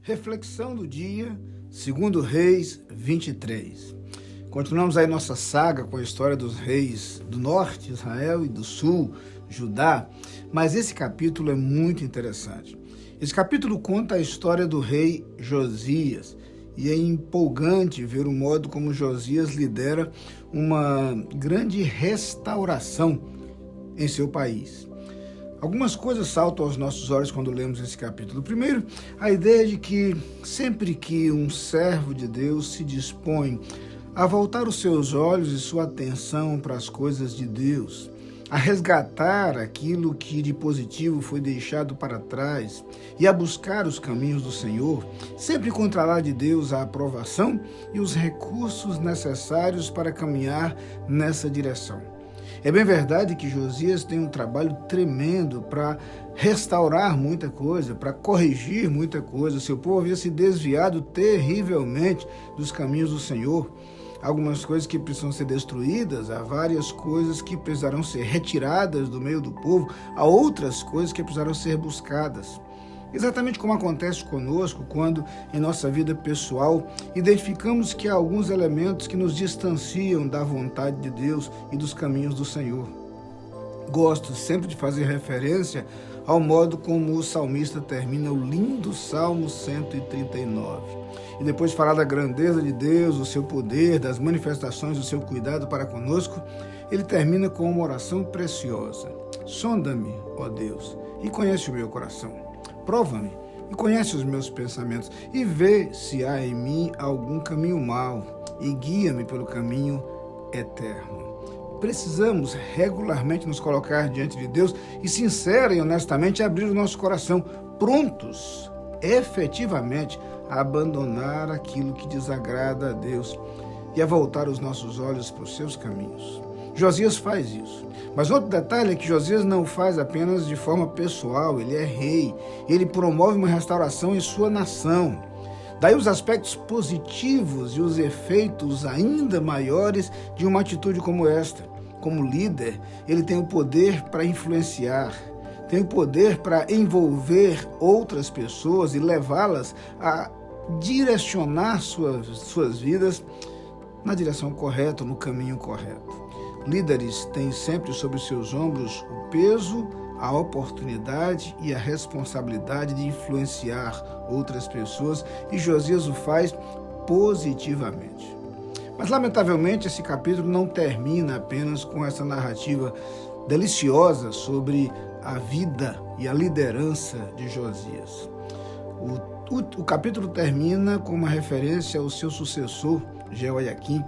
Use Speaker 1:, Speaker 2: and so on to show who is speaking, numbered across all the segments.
Speaker 1: Reflexão do dia, 2 Reis 23. Continuamos aí nossa saga com a história dos reis do norte, Israel, e do sul, Judá, mas esse capítulo é muito interessante. Esse capítulo conta a história do rei Josias, e é empolgante ver o modo como Josias lidera uma grande restauração em seu país. Algumas coisas saltam aos nossos olhos quando lemos esse capítulo. Primeiro, a ideia de que sempre que um servo de Deus se dispõe a voltar os seus olhos e sua atenção para as coisas de Deus, a resgatar aquilo que de positivo foi deixado para trás e a buscar os caminhos do Senhor, sempre encontrará de Deus a aprovação e os recursos necessários para caminhar nessa direção. É bem verdade que Josias tem um trabalho tremendo para restaurar muita coisa, para corrigir muita coisa. Seu povo havia se desviado terrivelmente dos caminhos do Senhor. Há algumas coisas que precisam ser destruídas, há várias coisas que precisarão ser retiradas do meio do povo, há outras coisas que precisarão ser buscadas. Exatamente como acontece conosco quando, em nossa vida pessoal, identificamos que há alguns elementos que nos distanciam da vontade de Deus e dos caminhos do Senhor. Gosto sempre de fazer referência ao modo como o salmista termina o lindo Salmo 139. E depois de falar da grandeza de Deus, o seu poder, das manifestações do seu cuidado para conosco, ele termina com uma oração preciosa. Sonda-me, ó Deus, e conhece o meu coração. Prova-me e conhece os meus pensamentos e vê se há em mim algum caminho mau e guia-me pelo caminho eterno. Precisamos regularmente nos colocar diante de Deus e sincera e honestamente abrir o nosso coração, prontos efetivamente a abandonar aquilo que desagrada a Deus e a voltar os nossos olhos para os seus caminhos. Josias faz isso. Mas outro detalhe é que Josias não faz apenas de forma pessoal, ele é rei. Ele promove uma restauração em sua nação. Daí os aspectos positivos e os efeitos ainda maiores de uma atitude como esta. Como líder, ele tem o poder para influenciar, tem o poder para envolver outras pessoas e levá-las a direcionar suas vidas na direção correta, no caminho correto. Líderes têm sempre sobre seus ombros o peso, a oportunidade e a responsabilidade de influenciar outras pessoas, e Josias o faz positivamente. Mas, lamentavelmente, esse capítulo não termina apenas com essa narrativa deliciosa sobre a vida e a liderança de Josias. O capítulo termina com uma referência ao seu sucessor, Jeoiaquim,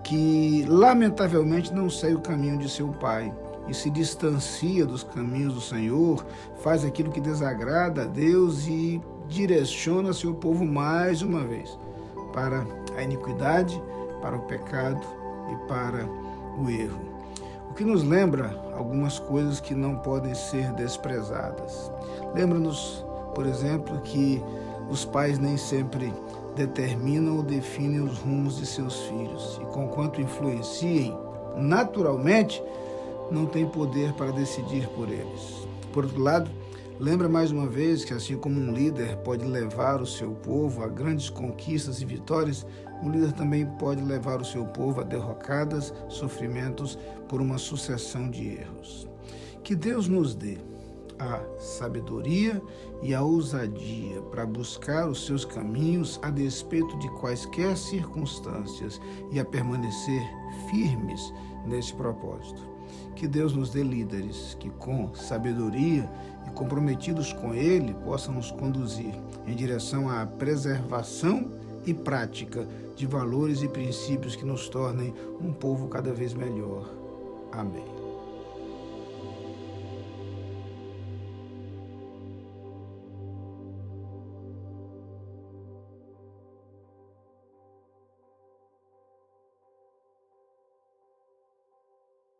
Speaker 1: que lamentavelmente não segue o caminho de seu pai e se distancia dos caminhos do Senhor, faz aquilo que desagrada a Deus e direciona seu povo mais uma vez para a iniquidade, para o pecado e para o erro. O que nos lembra algumas coisas que não podem ser desprezadas. Lembra-nos, por exemplo, que os pais nem sempre determinam ou definem os rumos de seus filhos e, conquanto influenciem, naturalmente, não têm poder para decidir por eles. Por outro lado, lembra mais uma vez que, assim como um líder pode levar o seu povo a grandes conquistas e vitórias, um líder também pode levar o seu povo a derrocadas, sofrimentos por uma sucessão de erros. Que Deus nos dê a sabedoria e a ousadia para buscar os seus caminhos a despeito de quaisquer circunstâncias e a permanecer firmes nesse propósito. Que Deus nos dê líderes que, com sabedoria e comprometidos com Ele, possam nos conduzir em direção à preservação e prática de valores e princípios que nos tornem um povo cada vez melhor. Amém.